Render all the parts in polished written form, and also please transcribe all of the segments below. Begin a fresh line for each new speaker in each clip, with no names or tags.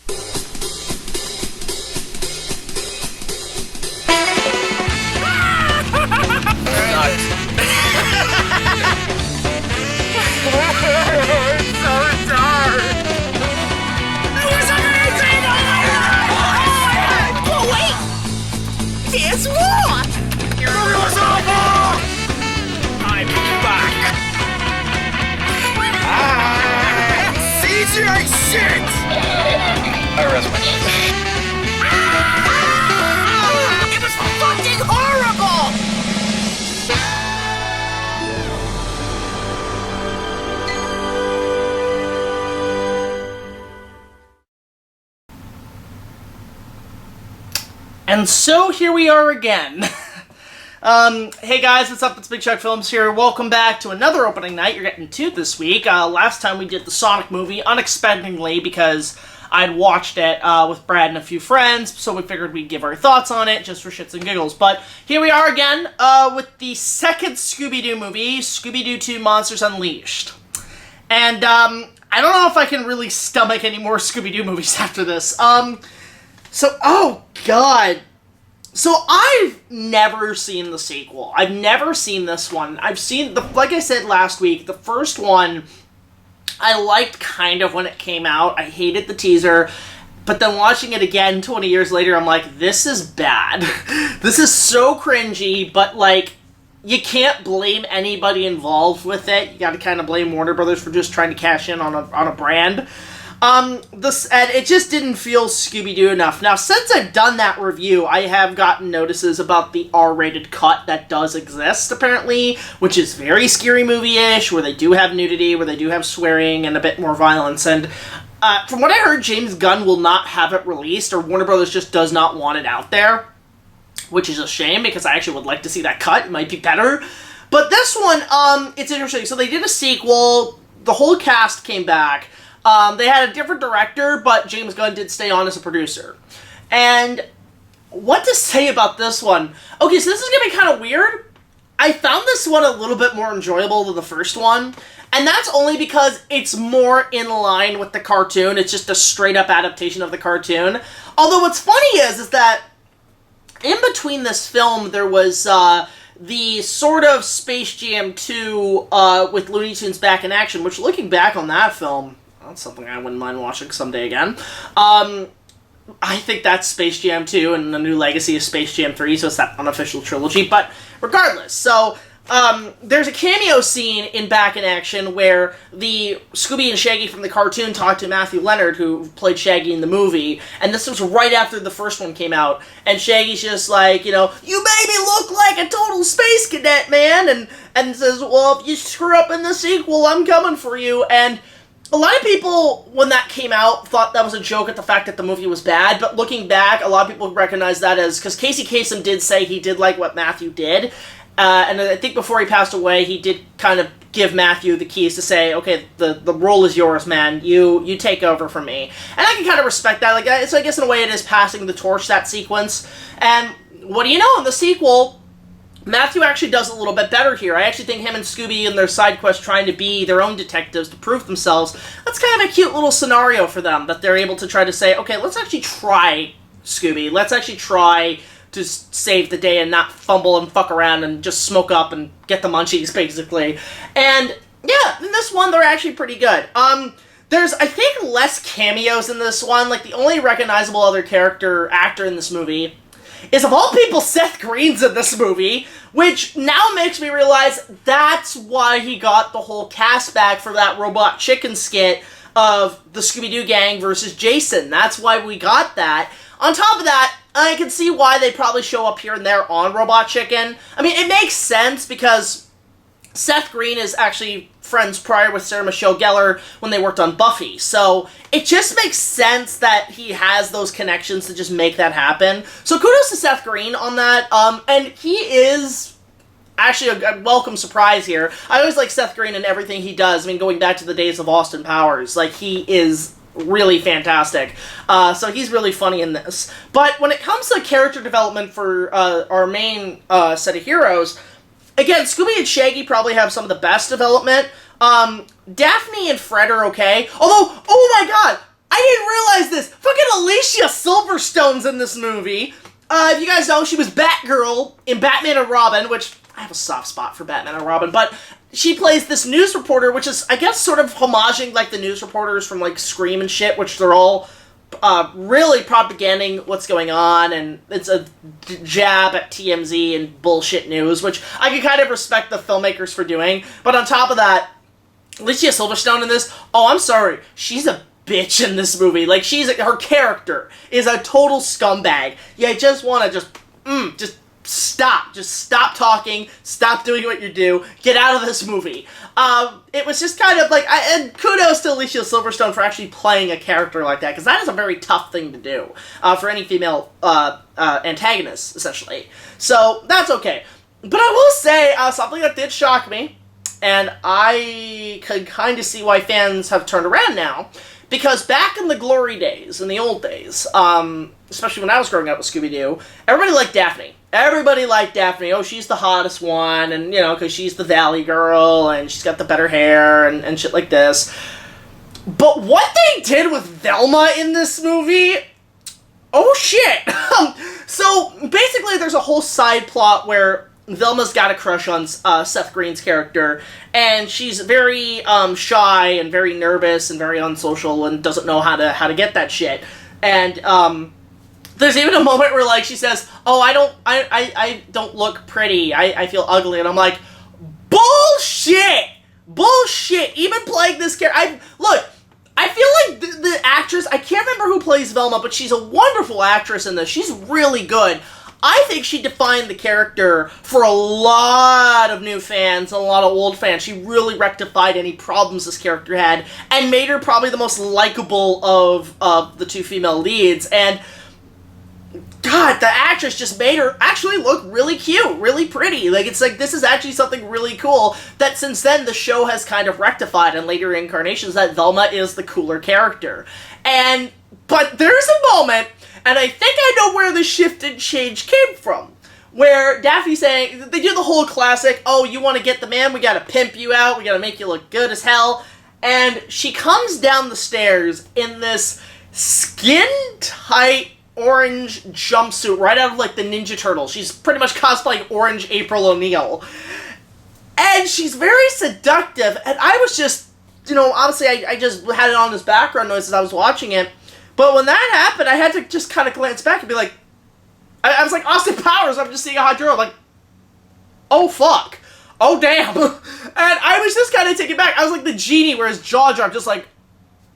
It's so dark. It was amazing! Oh wait! There's more! It was awful! I'm back! CGI shit!
I rest my case.
It was fucking horrible!
And so here we are again. Hey guys, what's up? It's BigJackFilms here. Welcome back to another opening night. You're getting two this week. Last time we did the Sonic movie, unexpectedly, because I'd watched it with Brad and a few friends, so we figured we'd give our thoughts on it, just for shits and giggles. But here we are again, with the second Scooby Doo movie, Scooby Doo 2 Monsters Unleashed. And, I don't know if I can really stomach any more Scooby Doo movies after this. Oh god. So I've never seen the sequel. I've never seen this one. I've seen, like I said last week, the first one I liked kind of when it came out. I hated the teaser. But then watching it again 20 years later, I'm like, this is bad. This is so cringy, but like, you can't blame anybody involved with it. You gotta kind of blame Warner Brothers for just trying to cash in on a brand. And it just didn't feel Scooby-Doo enough. Now, since I've done that review, I have gotten notices about the R-rated cut that does exist, apparently, which is very Scary Movie-ish, where they do have nudity, where they do have swearing, and a bit more violence, and from what I heard, James Gunn will not have it released, or Warner Brothers just does not want it out there, which is a shame, because I actually would like to see that cut. It might be better. But this one, it's interesting. So they did a sequel, the whole cast came back. They had a different director, but James Gunn did stay on as a producer. And what to say about this one? Okay, so this is going to be kind of weird. I found this one a little bit more enjoyable than the first one. And that's only because it's more in line with the cartoon. It's just a straight-up adaptation of the cartoon. Although what's funny is that in between this film, there was the sort of Space Jam 2 with Looney Tunes back in action, which looking back on that film, that's something I wouldn't mind watching someday again. I think that's Space Jam 2 and the new legacy of Space Jam 3, so it's that unofficial trilogy. But regardless, so there's a cameo scene in Back in Action where the Scooby and Shaggy from the cartoon talk to Matthew Leonard, who played Shaggy in the movie, and this was right after the first one came out, and Shaggy's just like, you know, you made me look like a total space cadet, man, and says, well, if you screw up in the sequel, I'm coming for you, and a lot of people, when that came out, thought that was a joke at the fact that the movie was bad, but looking back, a lot of people recognize that as, because Casey Kasem did say he did like what Matthew did, and I think before he passed away, he did kind of give Matthew the keys to say, okay, the role is yours, man, you take over from me. And I can kind of respect that, like, so I guess in a way it is passing the torch, that sequence, and what do you know, in the sequel, Matthew actually does a little bit better here. I actually think him and Scooby and their side quest trying to be their own detectives to prove themselves, that's kind of a cute little scenario for them, that they're able to try to say, okay, let's actually try, Scooby. Let's actually try to save the day and not fumble and fuck around and just smoke up and get the munchies, basically. And, yeah, in this one, they're actually pretty good. There's, I think, less cameos in this one. Like, the only recognizable other actor in this movie is, of all people, Seth Green's in this movie, which now makes me realize that's why he got the whole cast back for that Robot Chicken skit of the Scooby-Doo gang versus Jason. That's why we got that. On top of that, I can see why they probably show up here and there on Robot Chicken. I mean, it makes sense because Seth Green is actually friends prior with Sarah Michelle Gellar when they worked on Buffy. So it just makes sense that he has those connections to just make that happen. So kudos to Seth Green on that. And he is actually a welcome surprise here. I always like Seth Green and everything he does. I mean, going back to the days of Austin Powers, like, he is really fantastic. So he's really funny in this. But when it comes to character development for our main set of heroes, again, Scooby and Shaggy probably have some of the best development. Daphne and Fred are okay. Although, oh my god, I didn't realize this. Fucking Silverstone's in this movie. If you guys know, she was Batgirl in Batman and Robin, which I have a soft spot for Batman and Robin, but she plays this news reporter, which is, I guess, sort of homaging, like, the news reporters from, like, Scream and shit, which they're all really propaganding what's going on, and it's a jab at TMZ and bullshit news, which I can kind of respect the filmmakers for doing. But on top of that, Alicia Silverstone in this, oh, I'm sorry, she's a bitch in this movie. Like, her character is a total scumbag. You just want to just stop talking, stop doing what you do, get out of this movie. It was just kind of like, and kudos to Alicia Silverstone for actually playing a character like that, because that is a very tough thing to do for any female antagonist, essentially. So, that's okay. But I will say, something that did shock me, and I could kind of see why fans have turned around now, because back in the glory days, in the old days, especially when I was growing up with Scooby Doo, everybody liked Daphne. Everybody liked Daphne. Oh, she's the hottest one, and, you know, because she's the Valley girl, and she's got the better hair, and shit like this. But what they did with Velma in this movie, oh shit! So, basically, there's a whole side plot where Velma's got a crush on Seth Green's character, and she's very shy and very nervous and very unsocial and doesn't know how to get that shit. And there's even a moment where, like, she says, "Oh, I don't look pretty. I feel ugly," and I'm like, bullshit. Even playing this character, I feel like the actress, I can't remember who plays Velma, but she's a wonderful actress in this. She's really good. I think she defined the character for a lot of new fans and a lot of old fans. She really rectified any problems this character had and made her probably the most likable of the two female leads. And God, the actress just made her actually look really cute, really pretty. Like, it's like, this is actually something really cool that since then the show has kind of rectified in later incarnations, that Velma is the cooler character. But there's a moment, and I think I know where the shift and change came from, where Daphne's saying, they do the whole classic, oh, you want to get the man, we gotta pimp you out, we gotta make you look good as hell, and she comes down the stairs in this skin-tight orange jumpsuit right out of, like, the Ninja Turtles. She's pretty much cosplaying Orange April O'Neil. And she's very seductive, and I was just, you know, obviously I just had it on as background noise as I was watching it, but when that happened, I had to just kind of glance back and be like, I was like Austin Powers, I'm just seeing a hot girl, like, oh fuck, oh damn, and I was just kind of taken back. I was like the genie where his jaw dropped, just like,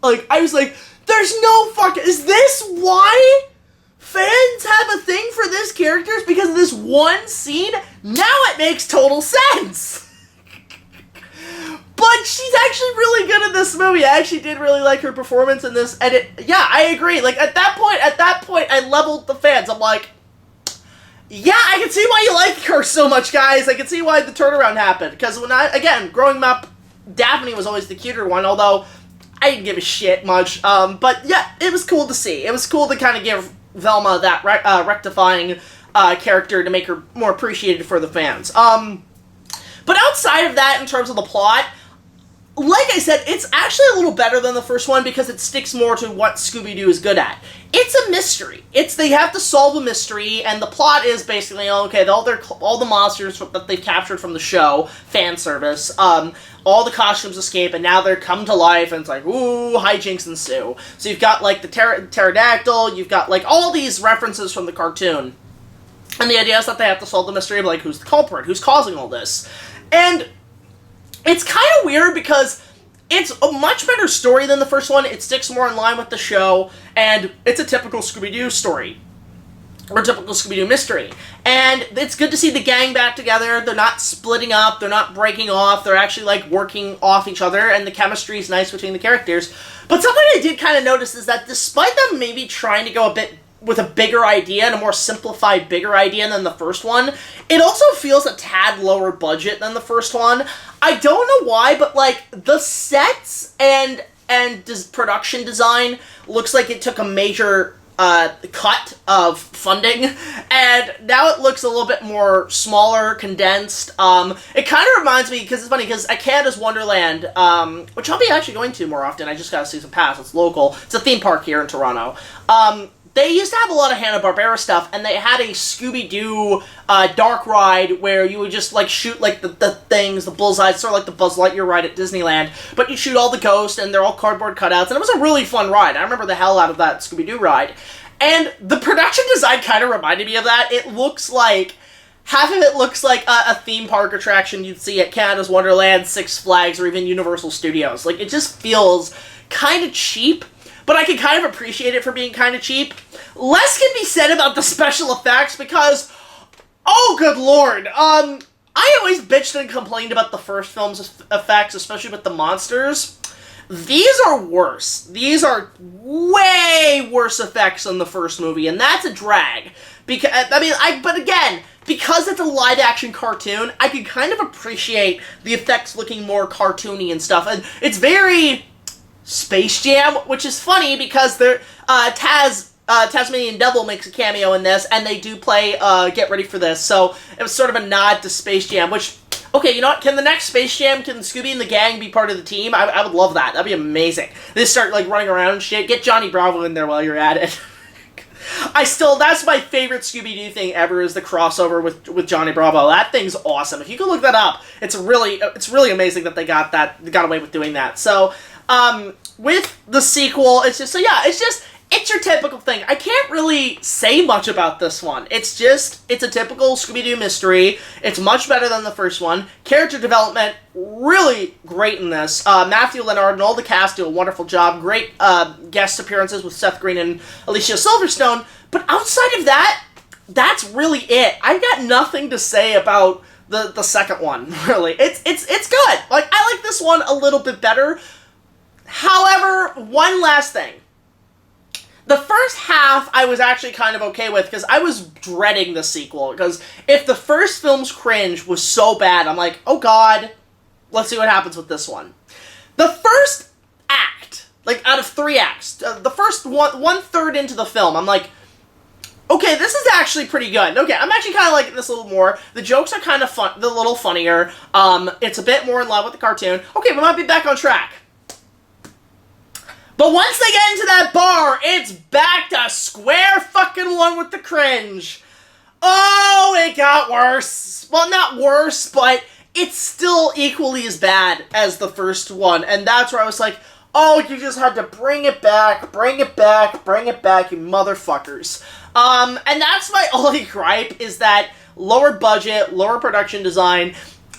I was like, there's no fucking, is this why fans have a thing for this character? It's because of this one scene? Now it makes total sense! But she's actually really good in this movie. I actually did really like her performance in this, and yeah, I agree. Like, at that point, I leveled the fans. I'm like, yeah, I can see why you like her so much, guys. I can see why the turnaround happened. Because growing up, Daphne was always the cuter one, although I didn't give a shit much. But yeah, it was cool to see. It was cool to kind of give Velma that rectifying character to make her more appreciated for the fans. But outside of that, in terms of the plot, like I said, it's actually a little better than the first one because it sticks more to what Scooby Doo is good at. It's a mystery. They have to solve a mystery, and the plot is basically, okay, all the monsters that they've captured from the show, fan service, all the costumes escape, and now they're come to life, and it's like, ooh, hijinks ensue. So you've got, like, the pterodactyl, you've got, like, all these references from the cartoon. And the idea is that they have to solve the mystery of, like, who's the culprit, who's causing all this. And it's kind of weird because it's a much better story than the first one. It sticks more in line with the show, and it's a typical Scooby-Doo story. Or a typical Scooby-Doo mystery. And it's good to see the gang back together. They're not splitting up, they're not breaking off, they're actually, like, working off each other, and the chemistry is nice between the characters. But something I did kind of notice is that despite them maybe trying to go a bit with a bigger idea, and a more simplified, bigger idea than the first one, it also feels a tad lower budget than the first one. I don't know why, but, like, the sets and production design looks like it took a major cut of funding, and now it looks a little bit more smaller, condensed. It kind of reminds me, because it's funny, because at Canada's Wonderland, which I'll be actually going to more often, I just got a season pass, it's local, it's a theme park here in Toronto, they used to have a lot of Hanna-Barbera stuff, and they had a Scooby Doo dark ride where you would just like shoot like the things, the bullseyes, sort of like the Buzz Lightyear ride at Disneyland, but you shoot all the ghosts, and they're all cardboard cutouts, and it was a really fun ride. I remember the hell out of that Scooby Doo ride. And the production design kind of reminded me of that. It looks like, half of it looks like a theme park attraction you'd see at Canada's Wonderland, Six Flags, or even Universal Studios. Like, it just feels kind of cheap, but I can kind of appreciate it for being kind of cheap. Less can be said about the special effects because, oh good lord, I always bitched and complained about the first film's effects, especially with the monsters. These are worse. These are way worse effects than the first movie, and that's a drag. Because, but again, because it's a live-action cartoon, I can kind of appreciate the effects looking more cartoony and stuff, and it's very Space Jam, which is funny because Tasmanian Devil makes a cameo in this, and they do play Get Ready for This, so it was sort of a nod to Space Jam, which, okay, you know what, can the next Space Jam, can Scooby and the gang be part of the team? I would love that, that'd be amazing. They start, like, running around and shit, get Johnny Bravo in there while you're at it. That's my favorite Scooby-Doo thing ever, is the crossover with Johnny Bravo. That thing's awesome. If you can look that up, it's really amazing that they got away with doing that. So, with the sequel, it's your typical thing. I can't really say much about this one. It's a typical Scooby-Doo mystery. It's much better than the first one. Character development, really great in this. Matthew Lennard and all the cast do a wonderful job. Great guest appearances with Seth Green and Alicia Silverstone. But outside of that, that's really it. I've got nothing to say about the second one, really. It's good. Like, I like this one a little bit better. However, one last thing. The first half I was actually kind of okay with, because I was dreading the sequel, because if the first film's cringe was so bad, I'm like, oh god, let's see what happens with this one. The first act, like out of 3 acts, the first one-third into the film, I'm like, okay, this is actually pretty good. Okay, I'm actually kind of liking this a little more. The jokes are kind of fun, a little funnier. It's a bit more in line with the cartoon. Okay, we might be back on track. But once they get into that bar, it's back to square fucking one with the cringe. Oh, it got worse. Well, not worse, but it's still equally as bad as the first one. And that's where I was like, oh, you just had to bring it back, bring it back, bring it back, you motherfuckers. And that's my only gripe, is that lower budget, lower production design,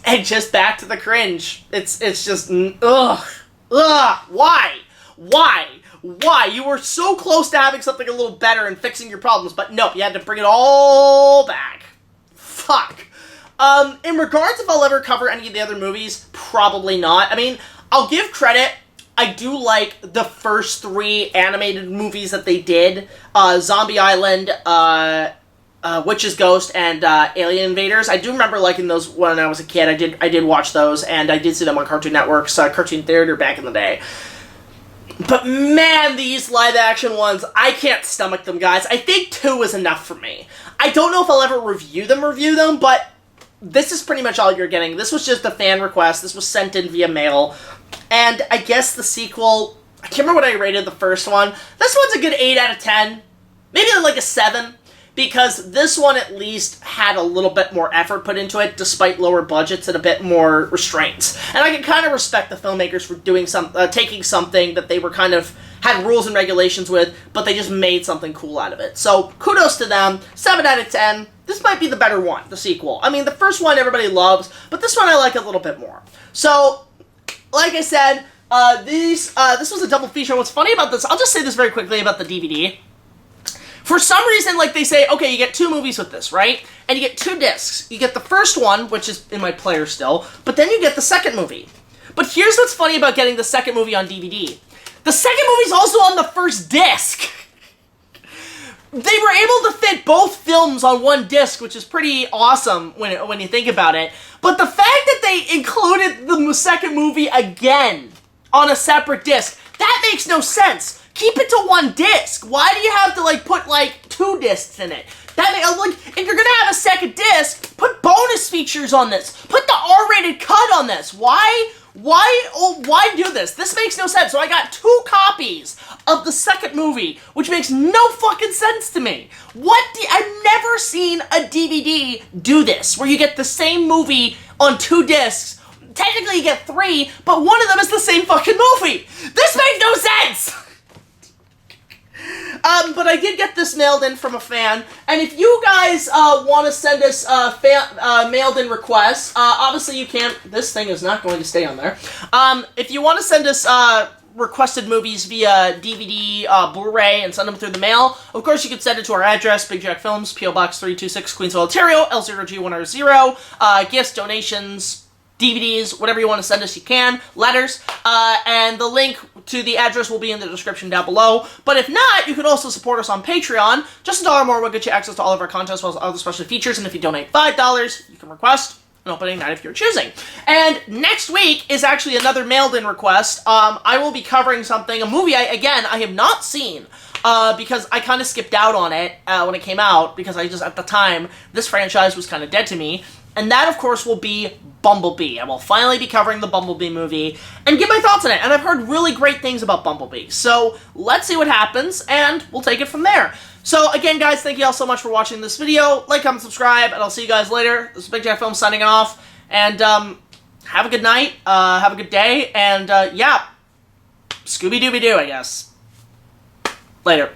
and just back to the cringe. It's just, ugh, why? Why? You were so close to having something a little better and fixing your problems, but nope, you had to bring it all back. Fuck. In regards if I'll ever cover any of the other movies, probably not. I mean, I'll give credit. I do like the first 3 animated movies that they did. Zombie Island, Witch's Ghost, and Alien Invaders. I do remember liking those when I was a kid. I did watch those, and I did see them on Cartoon Network's Cartoon Theater back in the day. But man, these live-action ones, I can't stomach them, guys. I think 2 is enough for me. I don't know if I'll ever review them, but this is pretty much all you're getting. This was just a fan request. This was sent in via mail. And I guess the sequel, I can't remember what I rated the first one. This one's a good 8 out of 10. Maybe like a 7. Because this one at least had a little bit more effort put into it, despite lower budgets and a bit more restraints. And I can kind of respect the filmmakers for doing taking something that they were kind of had rules and regulations with, but they just made something cool out of it. So kudos to them. 7 out of 10. This might be the better one, the sequel. I mean, the first one everybody loves, but this one I like a little bit more. So, like I said, this was a double feature. What's funny about this, I'll just say this very quickly about the DVD. For some reason, like, they say, okay, you get 2 movies with this, right? And you get 2 discs. You get the first one, which is in my player still, but then you get the second movie. But here's what's funny about getting the second movie on DVD. The second movie's also on the first disc! They were able to fit both films on one disc, which is pretty awesome when you think about it. But the fact that they included the second movie again on a separate disc, that makes no sense. Keep it to one disc. Why do you have to, like, put, like, 2 discs in it? If you're gonna have a second disc, put bonus features on this. Put the R-rated cut on this. Why Why do this? This makes no sense. So I got 2 copies of the second movie, which makes no fucking sense to me. I've never seen a DVD do this, where you get the same movie on 2 discs. Technically you get 3, but one of them is the same fucking movie. This makes no sense! But I did get this mailed in from a fan, and if you guys want to send us mailed in requests, obviously you can't. This thing is not going to stay on there. If you want to send us requested movies via DVD, Blu-ray, and send them through the mail, of course you can send it to our address, BigJackFilms, P.O. Box 326, Queensville, Ontario, L0G1R0. Gifts, donations, DVDs, whatever you want to send us, you can. Letters. And the link to the address will be in the description down below. But if not, you can also support us on Patreon. Just $1 more will get you access to all of our content as well as other special features. And if you donate $5, you can request an opening night if you're choosing. And next week is actually another mailed-in request. I will be covering something, a movie, I have not seen. Because I kind of skipped out on it when it came out. Because at the time, this franchise was kind of dead to me. And that, of course, will be Bumblebee. I will finally be covering the Bumblebee movie and give my thoughts on it. And I've heard really great things about Bumblebee. So let's see what happens, and we'll take it from there. So again, guys, thank you all so much for watching this video. Like, comment, subscribe, and I'll see you guys later. This is BigJackFilms signing off. And have a good night, have a good day, and yeah, Scooby Dooby Doo, I guess. Later.